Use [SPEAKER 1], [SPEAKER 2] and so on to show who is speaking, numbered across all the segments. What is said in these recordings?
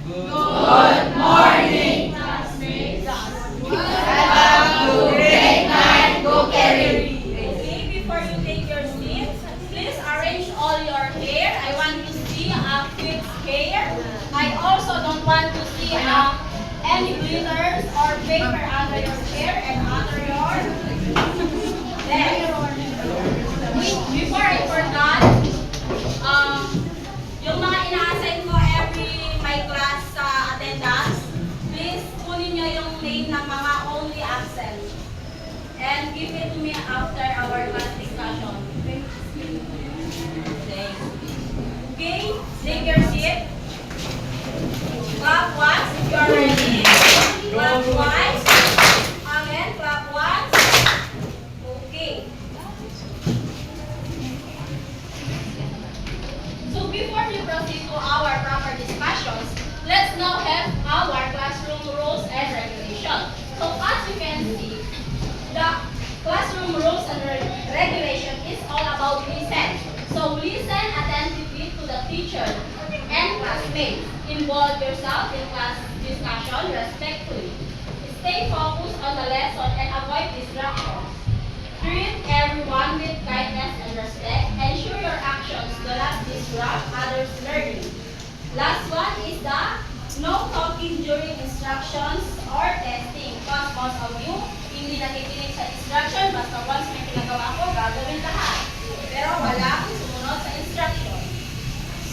[SPEAKER 1] Good morning, classmates. Have a great night, cookery.
[SPEAKER 2] Okay, before you take your seats, please arrange all your hair. I want to see a fixed hair. I also don't want to see any glitters or paper under your hair and under your leg. Before I forgot, yung mga ina-assign ko every my class sa attendance, please kunin nyo yung name ng mga only absent. And give it to me after our class discussion. Okay, take your seat. Clap once if you are ready. Clap twice. Again, clap once. Okay. So before we proceed to our proper discussions, let's now have our classroom rules and regulations. So as you can see, the classroom rules and regulation is all about listen. So listen attentively to the teacher and classmates. Involve yourself in class discussion respectfully. Stay focused on the lesson and avoid distractions. Treat everyone with kindness and respect. Ensure your actions do not disrupt others' learning. Last one is the no talking during instructions or testing. Because most of you, hindi nakikinig sa instruction, basta once may pinagawa ko, gagawin lahat. Pero walang sumunod sa instruction.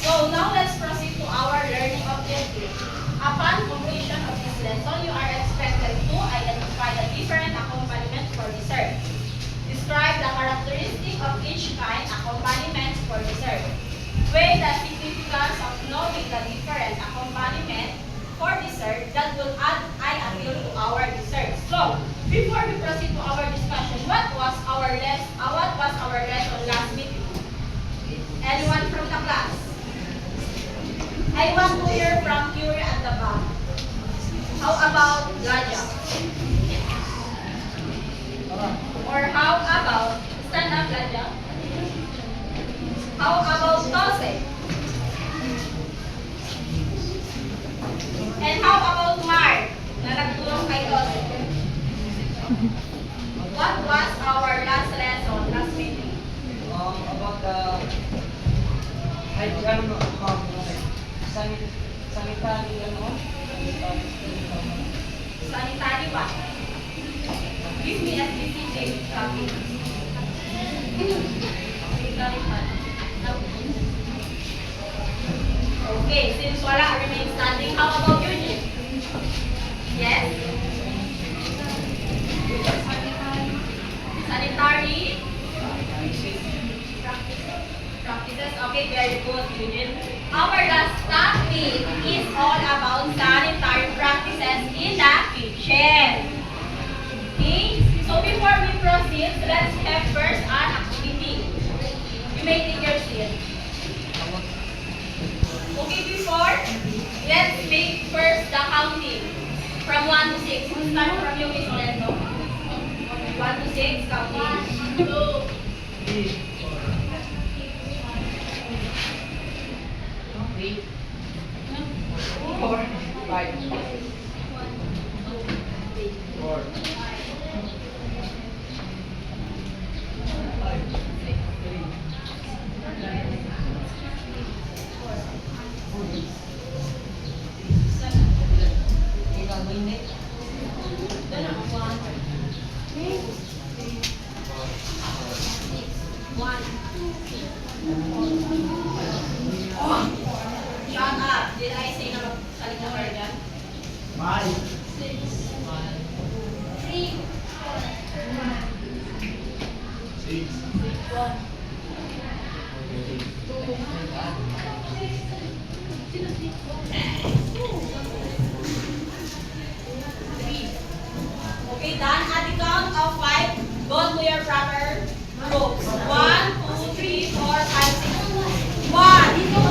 [SPEAKER 2] So now let's proceed to our learning objective. Upon completion of this lesson, you are expected to identify the different accompaniments for dessert. Describe the characteristic of each kind accompaniment for dessert. Weigh the significance of knowing the different accompaniment for dessert that will add eye appeal to our dessert. So, before we proceed to our discussion, what was our lesson last meeting? Anyone from the class? I want to hear from Curie at the back. How about Laja? Or how about, stand up Laja. How about Tose? And how about Mark, na nagtulong kay Tose? What was our last lesson, last meeting?
[SPEAKER 3] About the sanitary
[SPEAKER 2] Sanitary what? Give me a specific topic. Sanitary what? Okay, since wala remain standing, how about Eugene? Yes? Sanitary? Practices? Okay, very good, Eugene. Our last topic is all about sanitary practices in the kitchen. Okay? So before we proceed, let's have first an activity. You may take your seat. Okay, before, let's make first the counting. From 1 to 6. We'll start from you, Miss Orlando. 1 to 6, counting. 1, 2,
[SPEAKER 3] 3, 4, 5, 4.
[SPEAKER 2] Shut up. Did I say na magsalita ka dyan?
[SPEAKER 3] 5,
[SPEAKER 2] 3,
[SPEAKER 3] 6,
[SPEAKER 2] 1, 3. Okay, done. At the count of 5, go to your proper groups. 1, 2, 3, 4, 5, 6. 1, 2,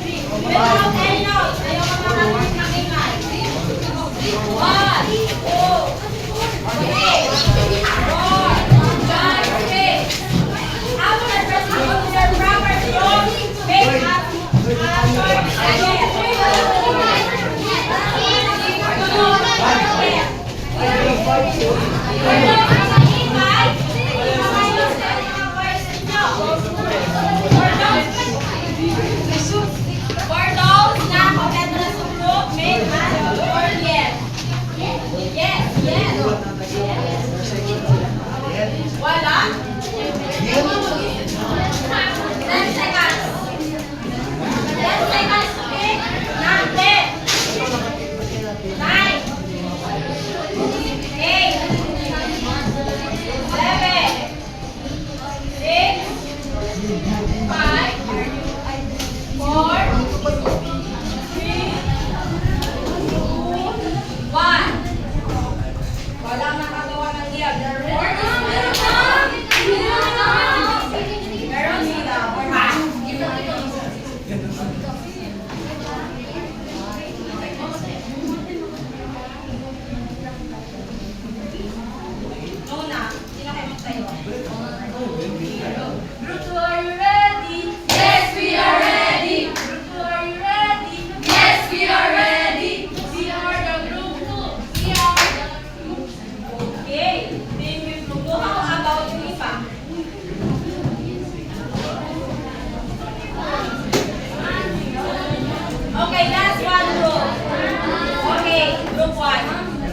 [SPEAKER 2] 3. Without any noise. Ayaw ka makakarinig ng ingay. 1, 2, 3, 4, 5, 6. After proceeding to your proper groups, make up a short again.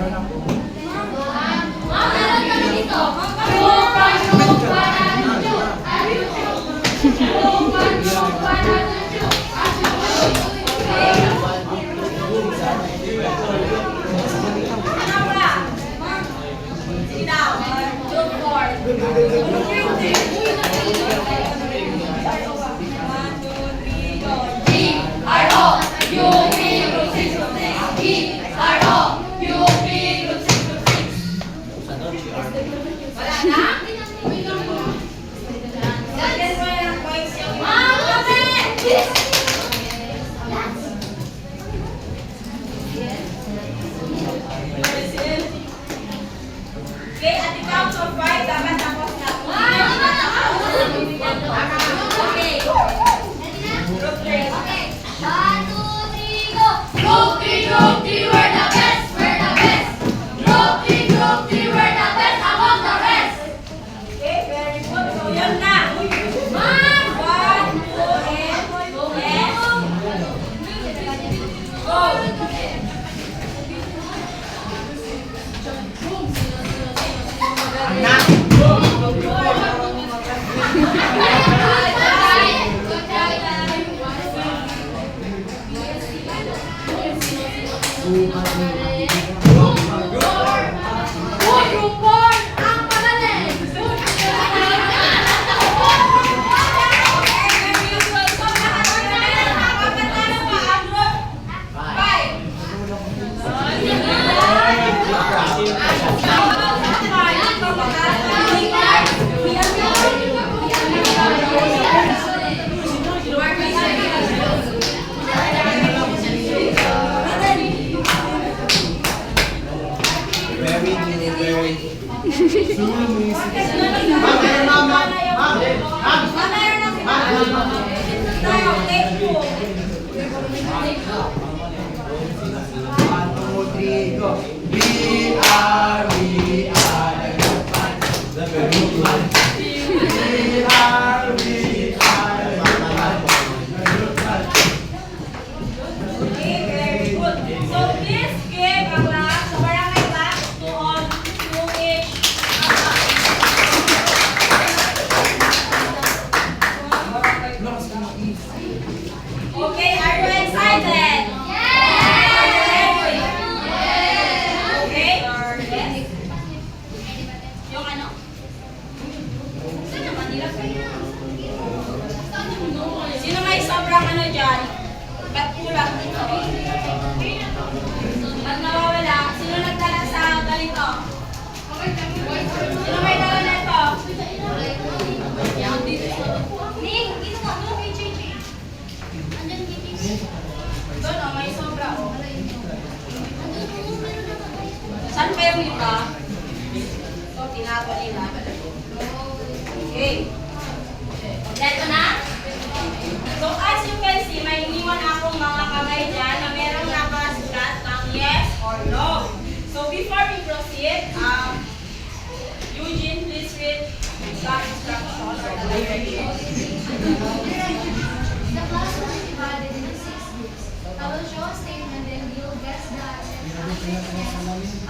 [SPEAKER 2] meron kami dito. Group 1, Group 1, and 2. Group 1, Group 1, and 2. Ano ba? Sit down. Group 4. Okay, at the count of 5, dapat tapos na. Okay. Group 3. Okay. 1, 2, 3, go! Group 3, Group 3, we're the best, we're the best. Group 3, Group 3, we're the best among the rest. Okay, very good. So, yun na. 1, 2, and go! Okay, are you excited? Yes! Okay? Yes. Yung ano? Saan naman nila kayo? Sino may sobrang ano dyan? Ba't kulang? Ba't nawawala? Sino nagdala sa ganito? Sino may dala nito? Ning, dito mo. Doon kay JJ. Doon o, may sobra o. Saan pa yung iba? So, tinato nila. Okay. Kompleto na? So, as you can see, may iniwan akong mga kamay dyan na merong nakasulat ng yes or no. So, before we proceed, Eugene, please read the instructions or the directions.
[SPEAKER 1] The class will be divided into 6 groups. I will show a statement and you'll guess the answer. After the yes,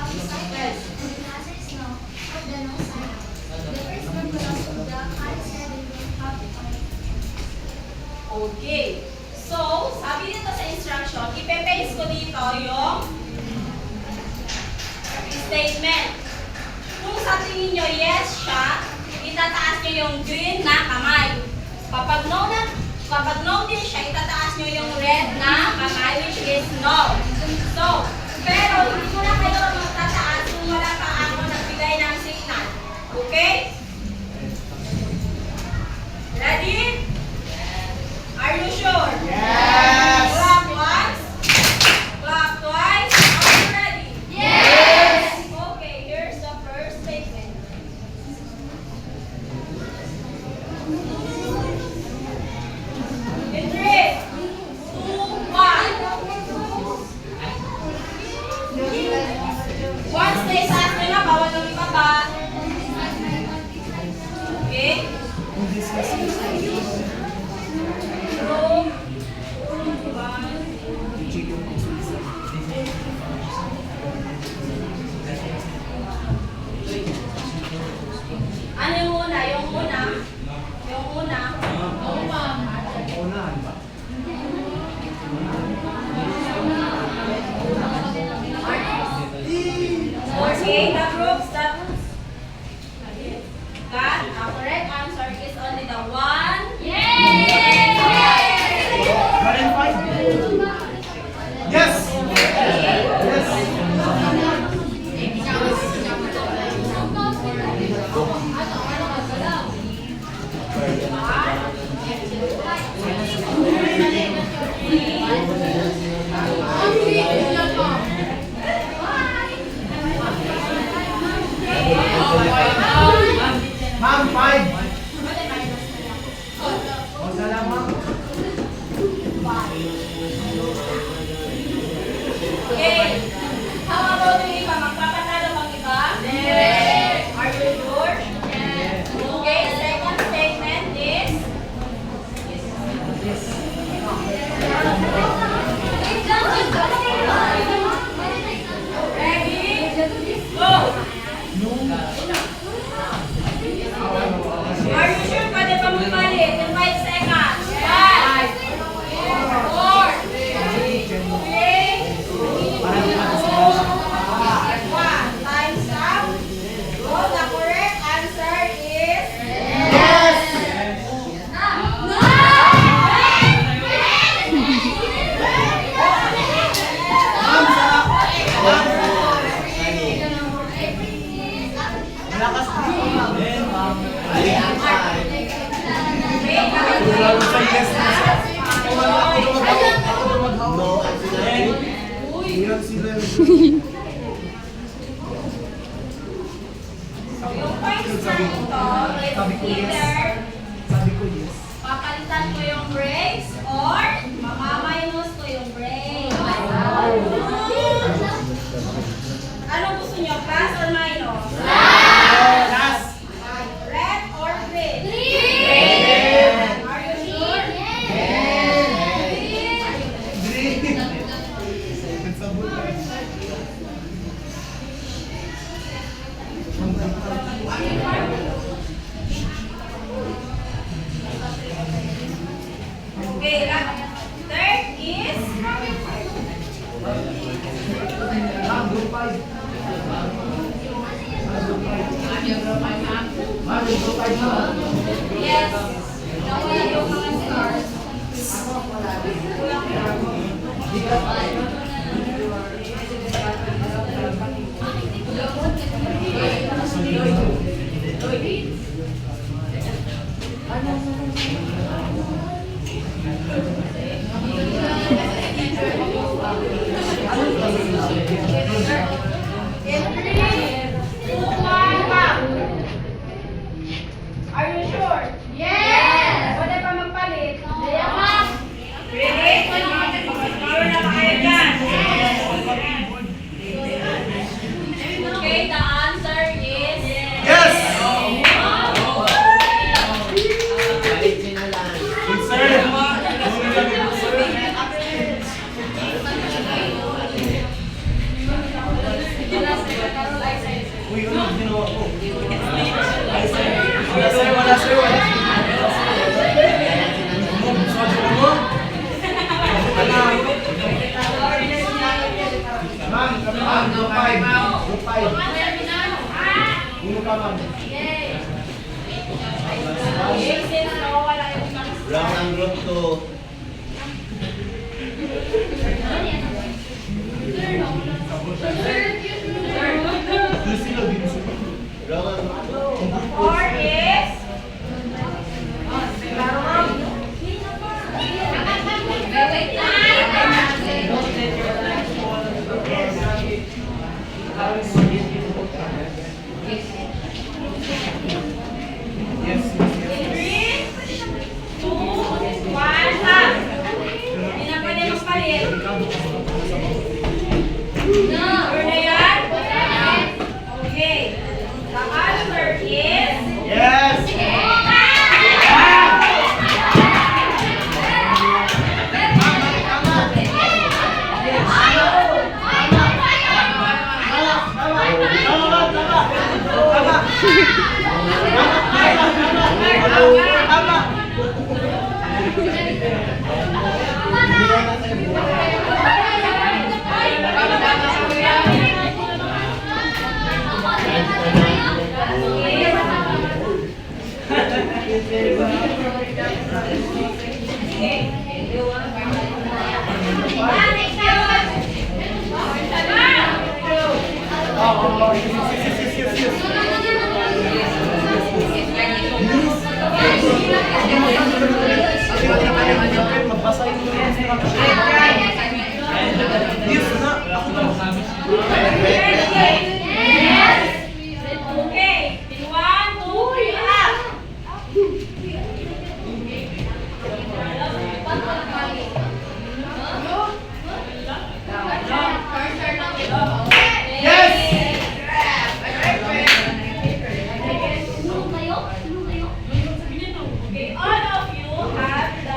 [SPEAKER 1] of the side yes. The answer is no, of the no side. The first group will ask the answer and will have the point.
[SPEAKER 2] Okay. So, sabi dito sa instruction, ipe-paste ko dito yung statement. Kung sa tingin nyo yes siya, itataas nyo yung green na kamay. Kapag no din siya, itataas nyo yung red na kamay, which is no. So, pero hindi ko na kayo magtataas kung wala pa ako nagbigay ng signal. Okay? Ready? Are you sure?
[SPEAKER 3] Yes!
[SPEAKER 2] Clap once. Clap twice. Are you ready?
[SPEAKER 1] Yes!
[SPEAKER 2] Okay, here's the first statement. In 3, 2, 1. Yung points na ito, it's either papalitan ko yung breaks or mamaminus ko yung breaks. Ano gusto nyo? Plus or minus? Red or green? Are you sure? Okay, third is yes. Nawala yung mga stars. Are you sure? Yes! Pwede pa magpalit? Ready? Power na ba kayo dyan? Okay, the answer is
[SPEAKER 3] Yes! Uy, ano ginawa ko? Wala sa'yo. Ma'am, kami ma'am. Group 5. Group 5. Ma'am.
[SPEAKER 2] since nawawala yung mga
[SPEAKER 4] Round ang group 2. Round ang
[SPEAKER 2] Four is three, two, one, half. Hindi na pwede magpalit. Sure na yan? Okay. The answer is
[SPEAKER 3] Yes!
[SPEAKER 2] okay. One, two, three, up. Okay, all of you have the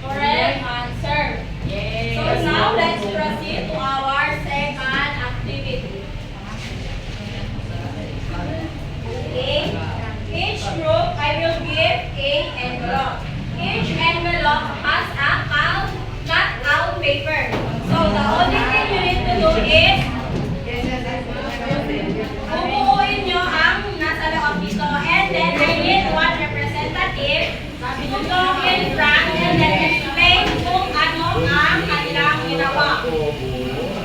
[SPEAKER 2] correct answer. So now let's proceed to our second activity. Okay. Each group I will give a envelope. Each envelope has a cut out paper. So the only thing you need to do is bubuuin nyo ang nasa loob dito. And then I need one representative to go in front and then explain kung ano ang kanilang ginawa.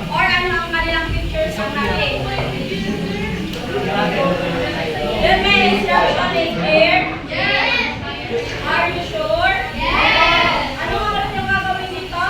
[SPEAKER 2] Or ano ang kanilang pictures ang natin. The main instruction is here. Yes. Are you sure? Yes. Ano ang ulit yung gagawin dito?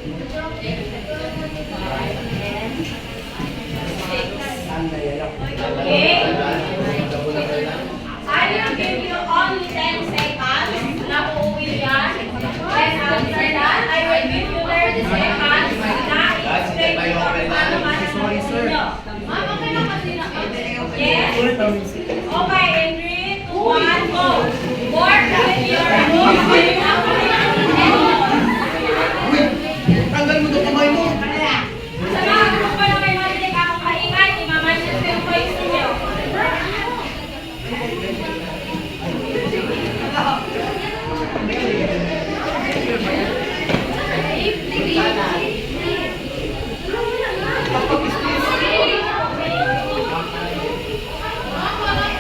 [SPEAKER 2] Okay? I will give you only 10 seconds na uuwi yan. Then after that, I will give you 30 seconds na i-explain ko kung paano masasagot nyo. Ma'am, okay lang kasi na. Yes? Okay, in 3, 2, 1, go! Work with your moves.
[SPEAKER 3] Tanggal mo itong kamay mo.
[SPEAKER 2] Sa mga grupo na may marinig akong kaingay, imamansin ko yung voice ninyo.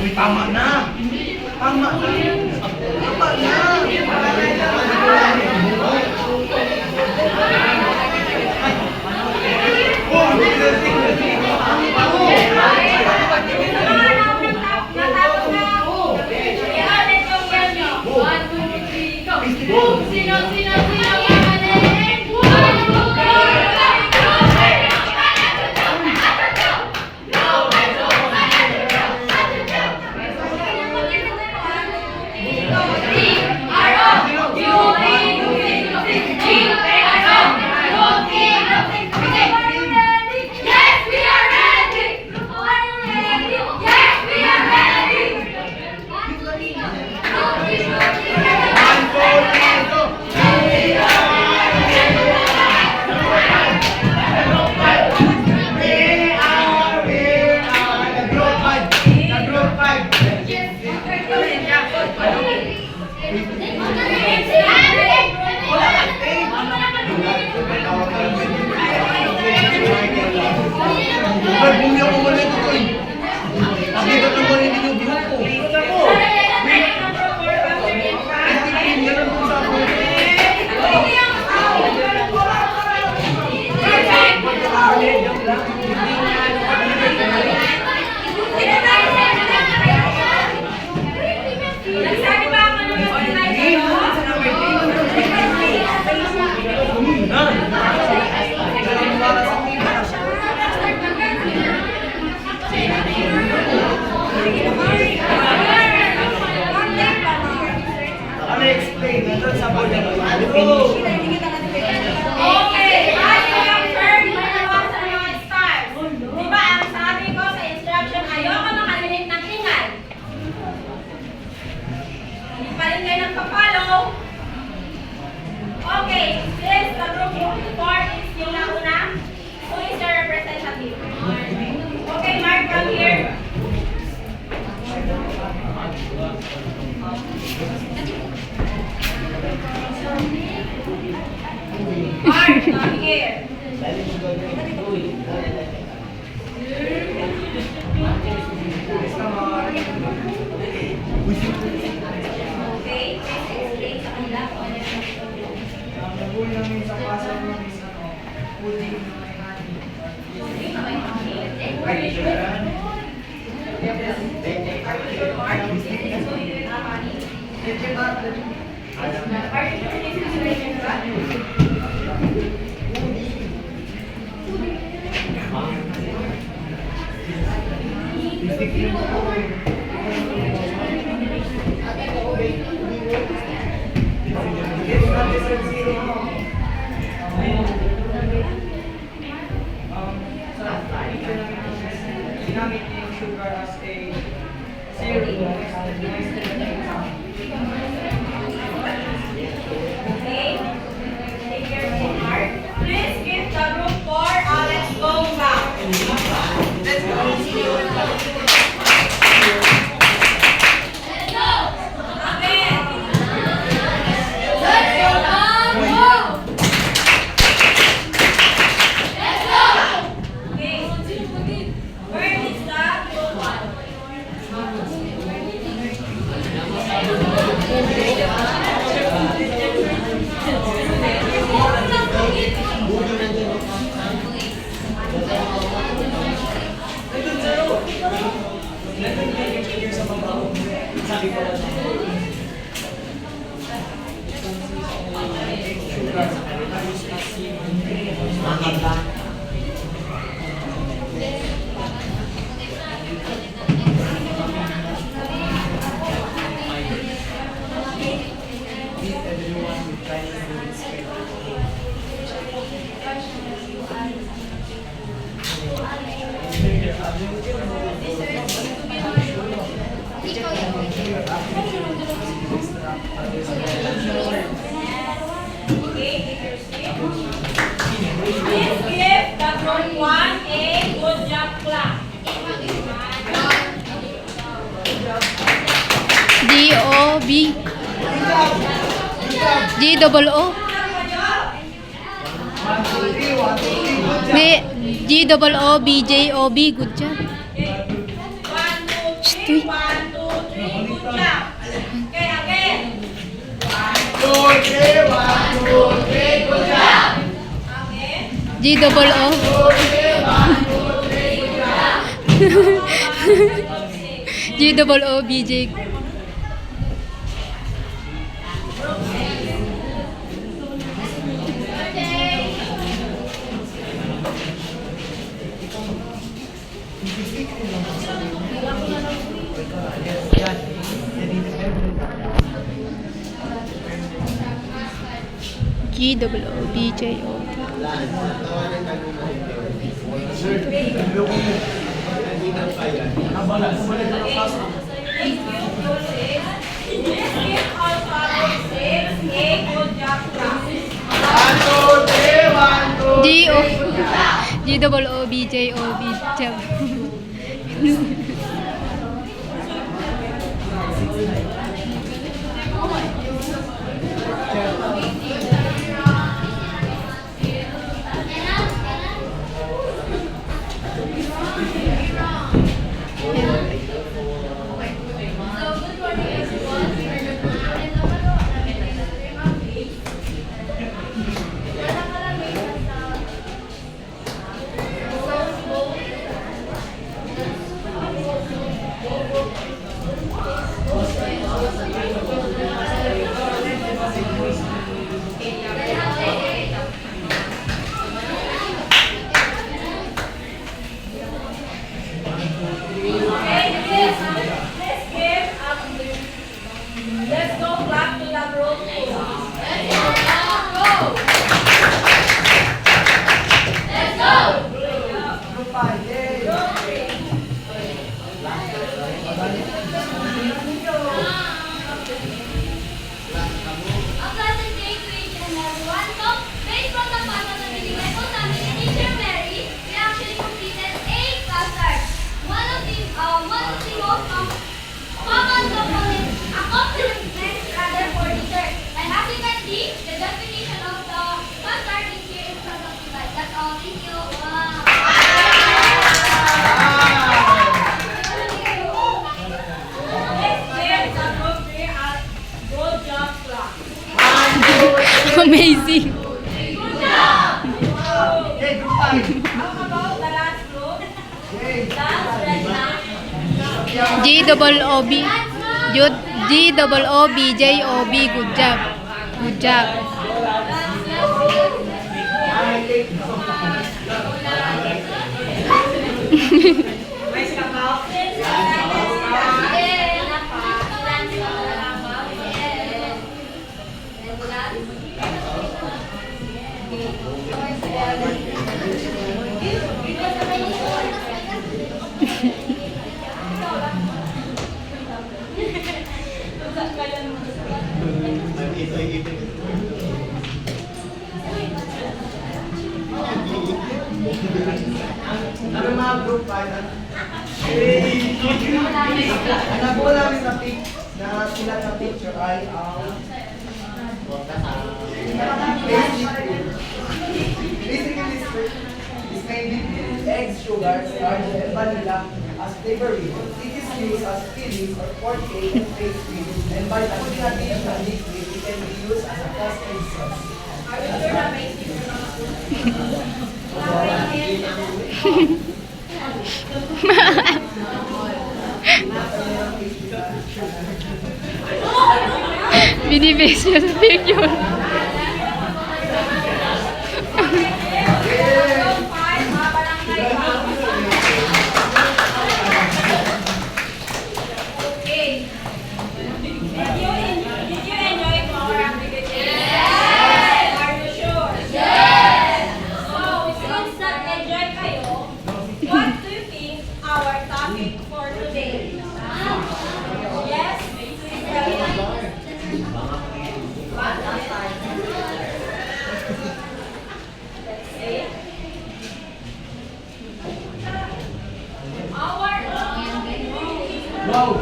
[SPEAKER 3] Uy, tama na. Tama na. Tama na. Bumi ako muna ito ko eh. Nakita ko muna hindi yung grupo. Yan ang kung sa ako.
[SPEAKER 2] Nagsabi ba ako ng organizer?
[SPEAKER 3] Ano explain? Nandun sa board na
[SPEAKER 2] Okay, as you have heard, manawas sa mga stars. Di ba, ang sabi ko sa instruction, ayoko makalinig ng ingay. Hindi pa rin kayo nagpa-follow. Okay, since the group 4 is yung nauna, who is your representative? Okay, Mark, come here. Mark, come here. Okay, explain sa kanila kung ano yung
[SPEAKER 5] Ginamit niya yung sugar as a syrup.
[SPEAKER 2] Okay? Take your seat, Mark. Please give the group 4 Alex Gonga.
[SPEAKER 5] Let's go! Sabi ko lang. sugar na used as in meet everyone with kindness and respect.
[SPEAKER 1] Ikaw yan.
[SPEAKER 2] Please give the group 1 a good job clap.
[SPEAKER 6] G-O-B. G-double-O. G-double-O-B-J-O-B. Good job.
[SPEAKER 2] 1, 2, 3, 1, 2, 3, good job. Okay, again. Again.
[SPEAKER 6] G-double-O. G-double-O-B-J. G-double-O-B-J-O.
[SPEAKER 2] Please give also our 6 a good job clap.
[SPEAKER 6] G-O. G-double-O-B-J-O-B. Job.
[SPEAKER 2] Let's go clap to the group 2.
[SPEAKER 5] Group 5, yay!
[SPEAKER 1] A pleasant day to each and everyone. So, based from the fun of the binigay po sa amin ni Teacher Mary, we actually completed 8 clusters. One of the most common accomplishments rather for teachers. And as you can see, the definition of the cluster is here in front of you guys. That's all. Thank you.
[SPEAKER 2] Let's give the group 3 a good job clap.
[SPEAKER 6] Amazing.
[SPEAKER 2] Good job.
[SPEAKER 5] Yay, group 5!
[SPEAKER 2] How about the last group?
[SPEAKER 5] Yay!
[SPEAKER 2] Last red line.
[SPEAKER 6] G-double-O-B. G-double-O-B-J-O-B. Good job. Good job.
[SPEAKER 5] Ano mga group 5? Ang nakuha namin na pic na sila na picture ay ang basically is made with eggs, sugar, starch, and vanilla as flavoring. It is used as fillings or pork cake and pastry, and by putting additional liquid, it can be used as a custard sauce.
[SPEAKER 2] Are we sure na may
[SPEAKER 5] Thank you.
[SPEAKER 6] Binibase niya sa picture.
[SPEAKER 2] Round 5, mga barangay ba? Okay. Did you enjoy our activity? Yes! Are you sure? Yes! So, since nag-enjoy kayo, what do you think our topic for today? Yes? Let's see. Our
[SPEAKER 5] Wow!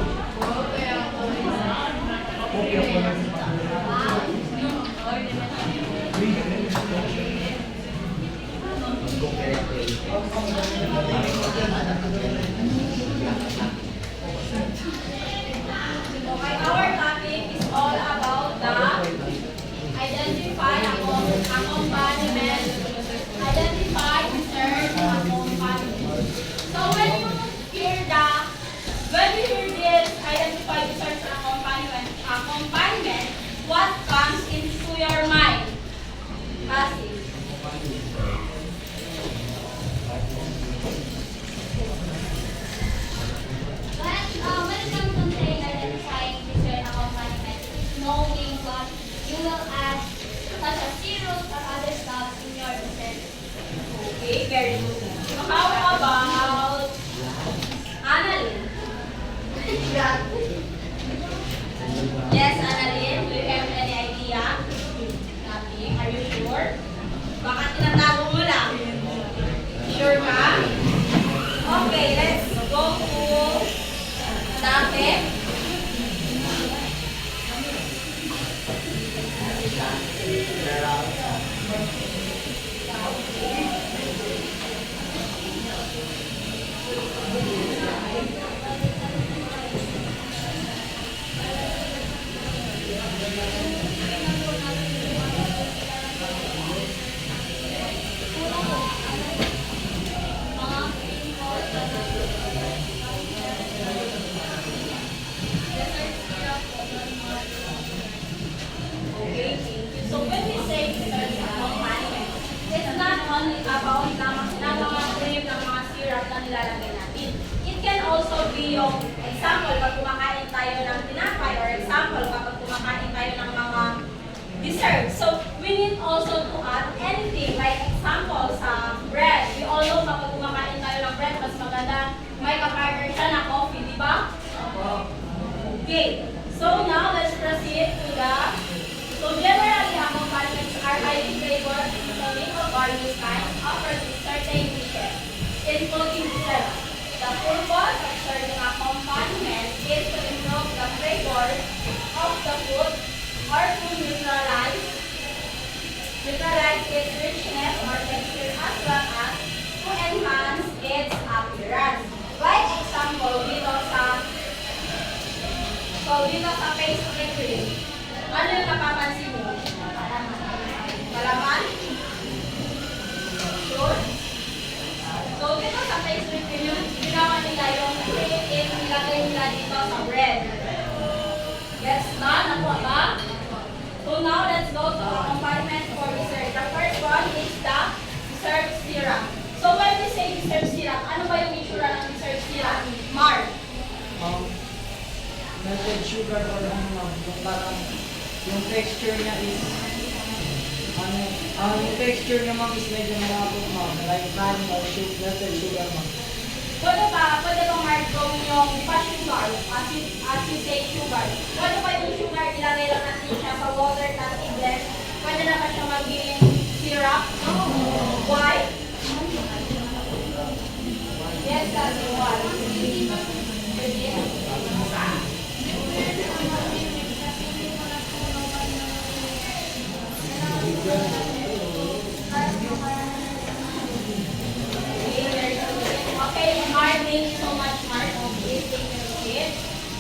[SPEAKER 2] Okay, our topic is all about the identify accompaniment, identify insert accompaniment. So when you hear this identify insert accompaniment, what comes into your mind? Passive.
[SPEAKER 1] When it comes to saying identifying different accompaniment, knowing what you will add, such as zeros or other stuff in your dessert.
[SPEAKER 2] Okay, very good. How about Annalyn? Yes, Annalyn, do you have any idea? Nothing. Are you sure? Baka tinatago mo lang. Sure ka? Okay, let's go to dati. Okay, so when we say research accompaniment, it's not only about na mga cream, ng mga syrup na nilalagay natin. It can also be yung example, pag kumakain tayo ng tinapay, or example, kapag kumakain tayo ng mga dessert. So, we need also to add anything, like example, sa bread. We all know kapag kumakain tayo ng bread, mas maganda, may kapartner siya na coffee, di ba? Okay, so now let's proceed to the so generally, accompaniments are highly flavored, consuming of various kinds, offered with certain dishes, including dessert. The purpose of serving accompaniment is to improve the flavor of the food or to neutralize its richness or texture as well as to enhance its appearance. Like example, dito sa pastry cream. Ano yung napapansin mo? Malaman? Sure? So, dito sa pastry cream, yung ginawa nila yung cream is nilagay nila dito sa bread. Gets na? Nakuha ba? So, now let's go to accompaniment for dessert. The first one is the dessert syrup. So, when we say dessert syrup, ano ba yung itsura ng dessert syrup? Mark.
[SPEAKER 5] Melted sugar or yung parang yung texture niya is yung texture niya ma'am is medyo malapot ma'am, like honey or melted sugar ma'am.
[SPEAKER 2] Pwede ba Mark gawin yung, di ba sugar, as you say sugar, pwede ba yung sugar ilagay lang natin siya sa water tapos i-blend? Pwede na ba siya maging syrup? Why? Yes, that's why. Okay, Mark, thank you so much, Mark. Please take care of it.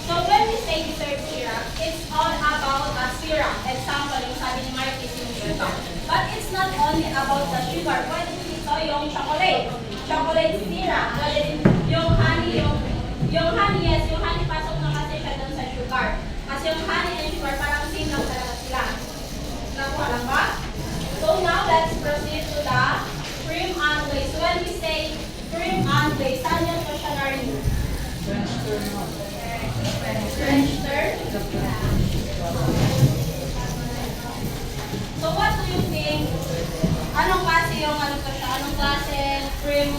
[SPEAKER 2] So when we say dessert syrup, it's all about a syrup. Example, yung sabi ni Mark is yung sugar. But it's not only about the sugar. Pwede din ito yung chocolate. Chocolate syrup. Pwede din yung honey, yes, yung honey pasok na kasi siya dun sa sugar. Kasi Tapos yung honey and sugar, parang same lang talaga sila. Nakuha lang ba? So now, let's proceed to the cream and glaze. When we say cream and glaze, saan yung po siya narinig? French term. So what do you think? Anong klase yung ano to siya? Anong klase cream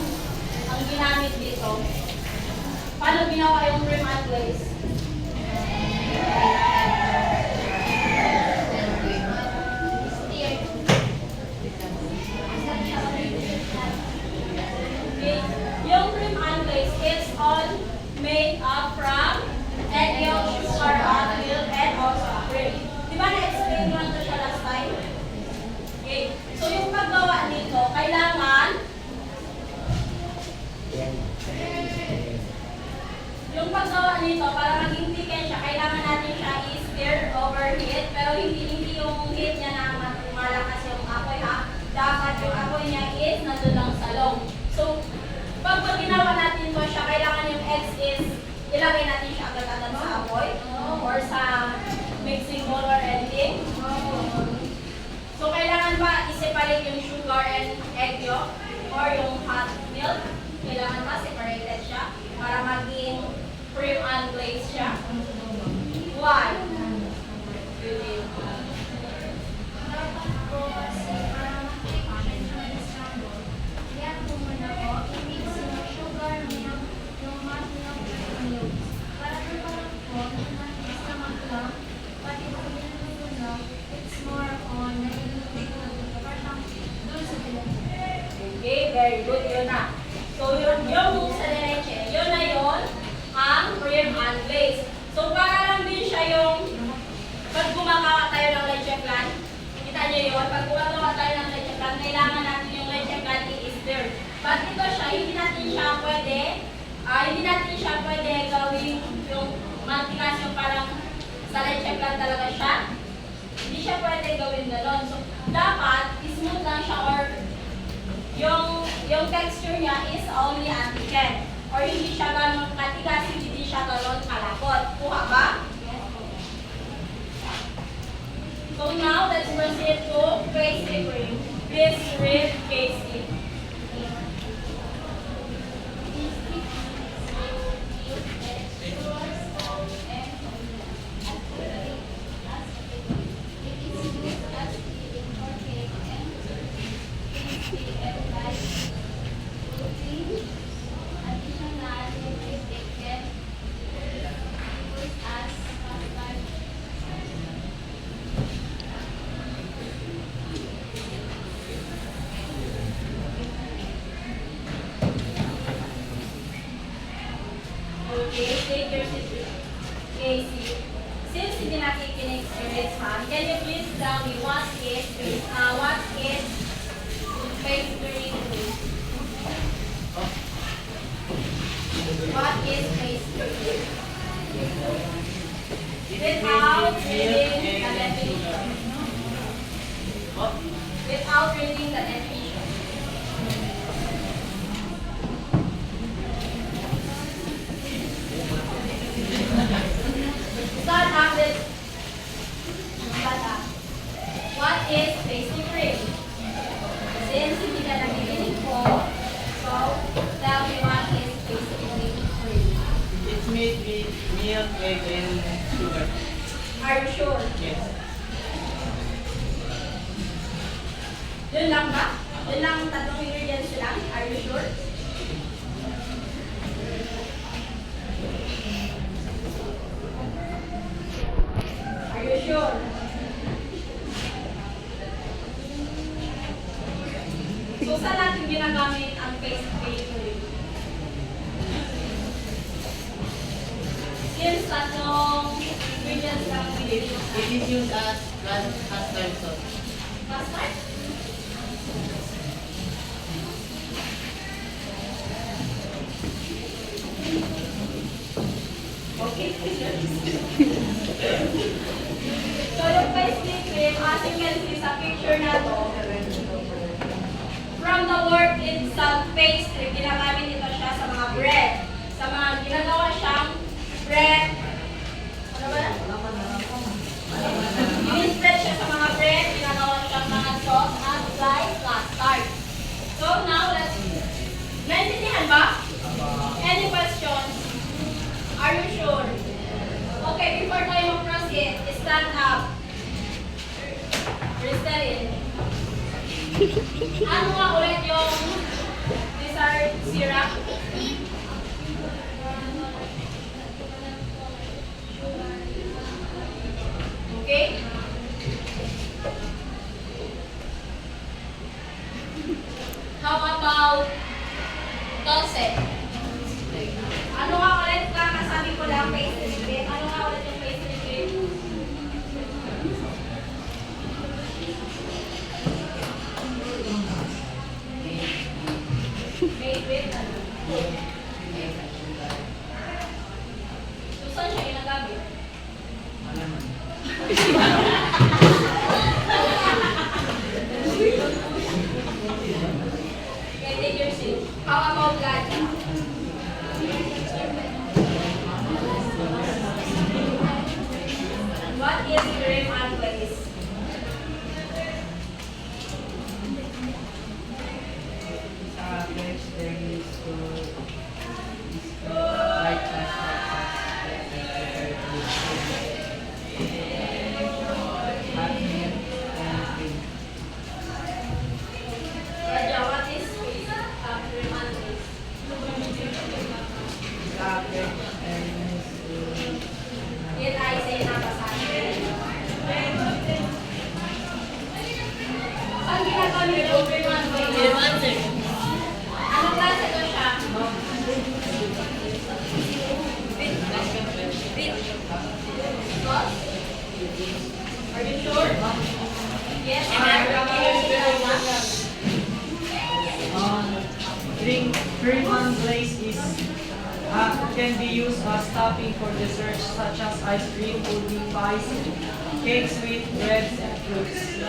[SPEAKER 2] ang ginamit dito? Paano ginawa yung cream and glaze? Okay. Yung cream and glaze is all made up from egg yolk, sugar, hot milk, and also cream. Di ba na-explain mo na ito siya last time? Okay. So yung paggawa nito, kailangan yung paggawa nito, para maging thicken siya, kailangan natin siya i-stir overheat, pero hindi yung heat niya na malakas yung apoy ha. Dapat yung apoy niya is nandun lang sa loob. So, pag ginawa natin mo siya, kailangan yung eggs is ilagay natin siya agad-agad sa apoy or sa mixing bowl or anything. So, kailangan ba i-separate yung sugar and egg yolk or yung hot milk? Kailangan ba separated siya para maging cream and glaze siya? Why?
[SPEAKER 1] Dapat po kasi para ma-friction siya na-scramble, yan po muna po, i-mix yung sugar, yung hot milk, and milk. Para po parang po, basta mag-lang, pati po yung lang, it's more on naging parang doon sa pinag-.
[SPEAKER 2] Okay, very good. Yun na. So, yung sa leche, yun na yun ang cream and glaze. So, para lang din siya yung pag gumagawa tayo ng leche flan, kita nyo yun, pag gumagawa tayo ng leche flan, kailangan natin yung leche flan i-stir. But ito siya, hindi natin siya pwede gawin yung mantikas yung parang sa leche flan talaga siya. Hindi siya pwede gawin gano'n. So, dapat smooth lang siya or yung texture niya is only antiken or hindi siya gano'n katigas, hindi siya gano'n kalapot. Kuha ba? So now, let's proceed to pastry cream. This rib pastry. Okay, take your seat. Casey. Since hindi natin in-experience ha, can you please tell me what is pastry cream? What is pastry? Without reading the definition. Without reading the definition. Start up with what is pastry cream? Since hindi ka nakikinig po, so tell me what is pastry cream.
[SPEAKER 4] It's made with milk, egg, and sugar.
[SPEAKER 2] Are you sure?
[SPEAKER 4] Yes.
[SPEAKER 2] Yun lang ba? Yun lang tatlong ingredients lang? Are you sure? Are you sure? So, saan natin ginagamit ang pastry cream? Since tatlong ingredients lang ang
[SPEAKER 7] It is used as custard sauce.
[SPEAKER 2] Custard? Okay. So, yung pastry cream, as you can see sa picture na to, from the word itself, pastry, ginagamit ito siya sa mga bread. Sa mga ginagawa siyang bread, ano ba na? Ano nga ulit yung dessert syrup? Okay? How about dulce? Ano nga ulit kakasabi ko lang pastry cream? Ano nga ulit yung pastry cream? Made with ano? So, saan siya ginagamit? Okay, take your seat. How about ganja? What is cream and glaze? Raja, what is cream and glaze? Yan ay say nabasahin. Saan ginagamit yung cream and glaze? Anong klase ko siya? Sauce? Are you sure? Yes,
[SPEAKER 8] Cream and glaze is can be used as topping for desserts such as ice cream, pudding, pies, cakes, sweet breads, and fruits.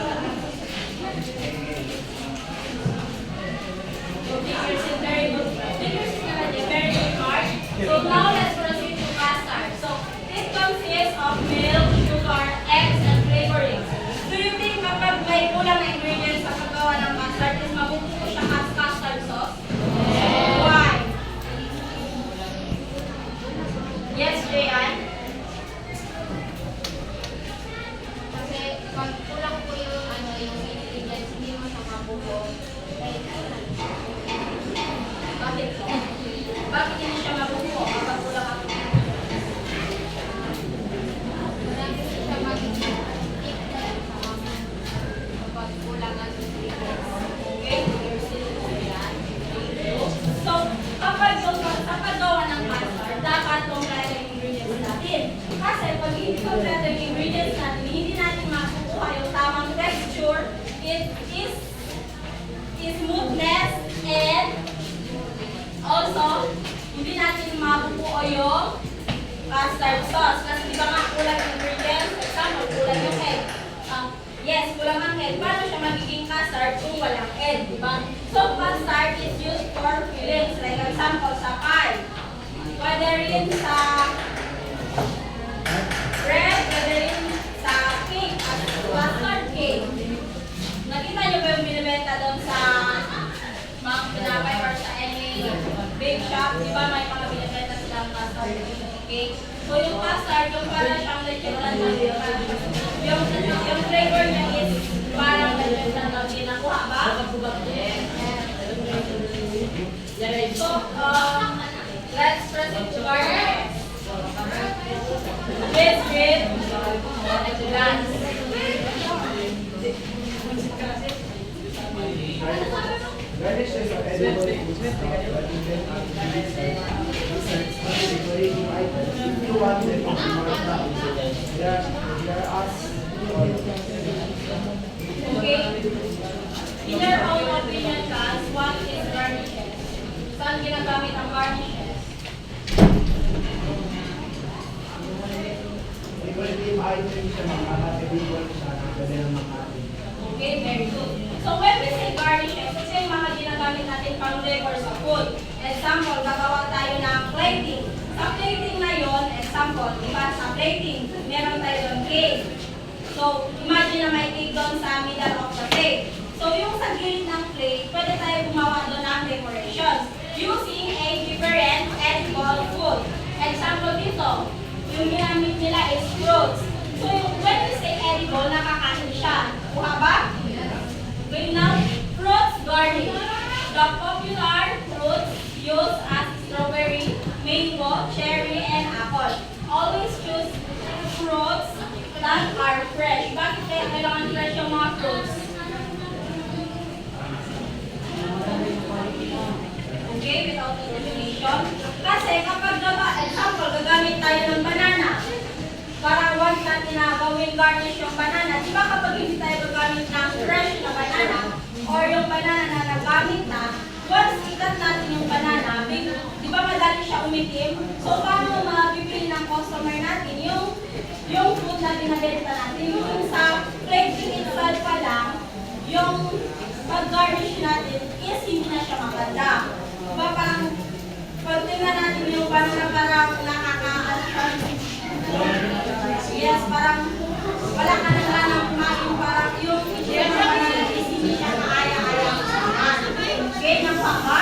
[SPEAKER 2] Very good. Very good part. So now let's proceed to custard. So it consists of milk, sugar, eggs, and flavorings. Do you think kapag may kulang na ingredients sa paggawa ng custard, is mabubuo siya as custard sauce? Why? Yes, Jayan?
[SPEAKER 1] Kasi pag kulang po yung yung ingredients, hindi mo siya mabuo.
[SPEAKER 2] Bakit po? Bakit hindi siya mabubuo kapag kulang ang
[SPEAKER 1] Marami siya magiging thick kapag kulang ang ingredients.
[SPEAKER 2] Okay? So, kapag yung sa paggawa ng custard, dapat kompleto yung ingredients natin. Kasi pag hindi kompleto yung ingredients natin, hindi natin makukuha yung tamang texture, it is smoothness, and also, hindi natin makukuha yung custard sauce. Kasi di ba nga kulang yung ingredients? For example, kulang yung egg. Yes, kulang ang egg. Paano siya magiging custard kung walang egg, di ba? So, custard is used for fillings. Like example, sa pie. Pwede rin sa bread, pwede rin sa cake, at custard cake. Nakita niyo ba yung binibenta doon sa mga pinapay or sa any bake shop? Di ba may mga binibenta silang custard cake? So, yung custard, yung parang siyang legit na yung flavor niya is parang legit na ginakuha ba? So, let's proceed to garnish. This with glass.
[SPEAKER 5] Garnish is an edible food stuff that you can use desserts or decorating items if you want them to be more attractive. There are
[SPEAKER 2] Okay? In your own opinion, guys, what is garnishes? Saan ginagamit ang garnishes?
[SPEAKER 5] decorative items siya, mga edible siya, pwede ng mga
[SPEAKER 2] Okay, very good. So when we say garnishes, ito yung mga ginagamit natin pang decor sa food. Example, gagawa tayo ng plating. Sa plating na yon, example, diba sa plating, meron tayo doon cake. So, imagine na may cake doon sa middle of the plate. So, yung sa gilid ng plate, pwede tayo gumawa doon ng decorations using a different edible food. Example dito, yung ginamit nila is fruits. So, when we say edible, nakakain siya. Kuha ba? Okay, now, garnish. The popular fruits used as strawberry, mango, cherry, and apple. Always choose fruits that are fresh. Bakit kaya kailangan fresh yung mga fruits? Okay, without elimination. Kasi kapag example, gagamit tayo ng banana. Para once natin na gawin garnish yung banana, di ba kapag hindi tayo gagamit ng fresh na banana or yung banana na nagamit na, once ikat natin yung banana, di ba madali siya umitim? So paano mabibili ng customer natin yung food na binabenta natin? Yung sa plating itself pa lang, yung pag-garnish natin is hindi na siya maganda. Diba parang pag tingnan natin yung banana parang nakakaano siya. Yes, parang wala ka na nga ng kumain, parang yung itsura ng banana is hindi siya kaaya-aya. Okay, napaka?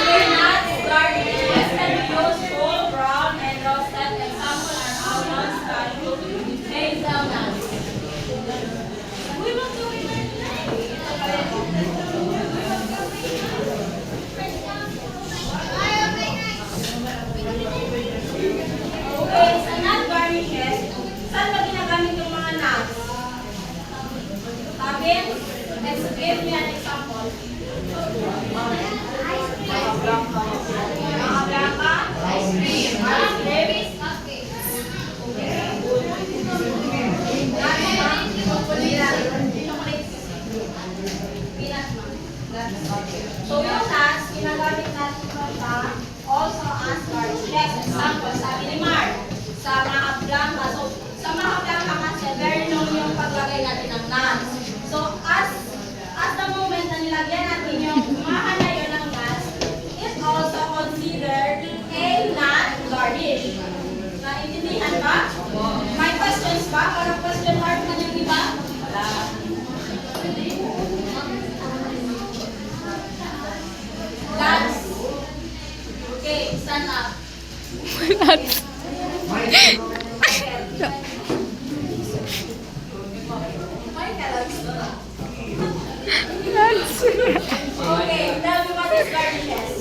[SPEAKER 2] We're not garnish. Yes, can we use whole, brown, and roasted? Example are almonds, cashew, hazelnuts. We will do it okay, sa nut garnishes, saan ba ginagamit yung mga nuts? Tabin? Let's give me an example. Mga blanca? Ice cream. Ice cream? So yung nuts, ginagamit natin ito siya also as garnishes. Example, sabi ni Mar, sa mga blanca. So, sa mga blanca kasi, very known yung paglagay natin ng nuts. So, as the moment na nilagyan natin yung mahan na yun ng nuts, is also considered a nut garnish. Naintindihan ba? May questions ba? Parang question mark na yung iba? Wala. Nuts. Okay, stand up. Okay, tell me what is garnishes.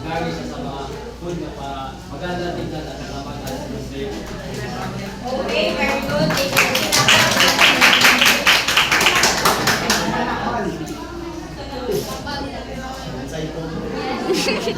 [SPEAKER 4] Garnish sa mga food na para maganda tingnan at maganda sa save.
[SPEAKER 2] Okay, very good. Thank you.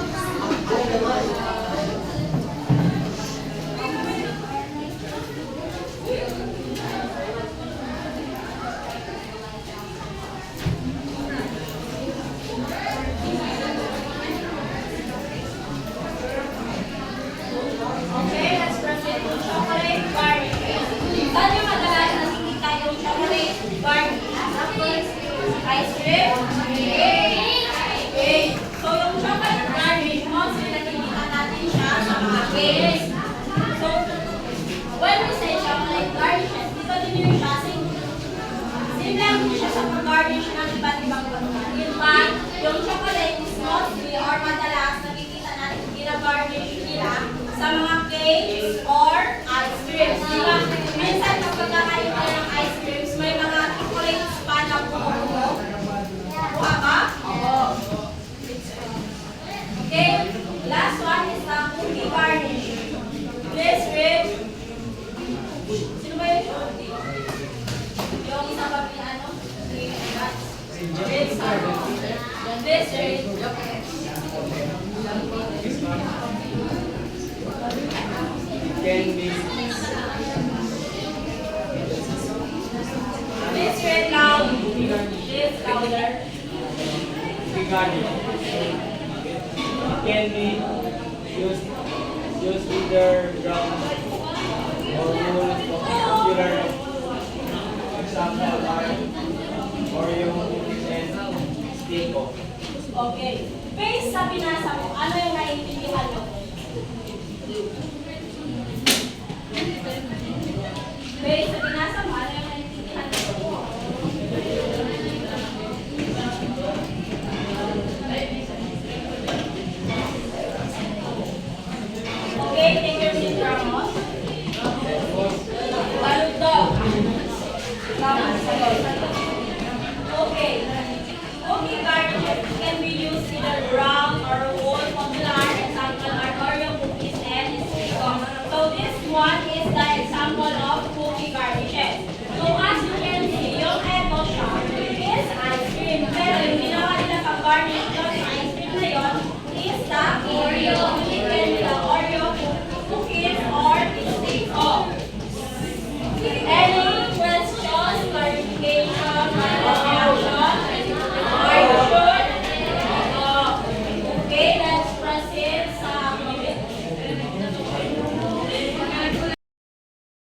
[SPEAKER 2] Okay, let's proceed to chocolate garnish. Saan yung madalas nakikita yung chocolate garnish? Ice cream? Okay. So, yung chocolate garnish, mostly nakikita natin siya sa mga cakes. So, when we say chocolate garnishes, dito din yung siya, simple lang din siya sa pag-garnish ng iba't ibang pagkain. In fact, yung chocolate is mostly or madalas nakikita natin gina-garnish nila sa mga cakes or ice creams. Diba? Minsan kapag kakain tayo ng ice creams, may mga chocolates pa na buo-buo. Buha ba? Oo. Okay, last one is the cookie garnish. Please read. Sino ba yun? Yung isa ba ano? Please read.
[SPEAKER 4] Can be
[SPEAKER 2] Please read loud. Please louder.
[SPEAKER 4] garnish can be used either ground or wool popular example are Oreo and Stico.
[SPEAKER 2] Okay. Based sa binasa mo, ano yung naiintindihan mo? Based sa binasa mo, ano yung naiintindihan mo? Okay, take your seat, Ramos. Okay. Cookie garnish can be used either brown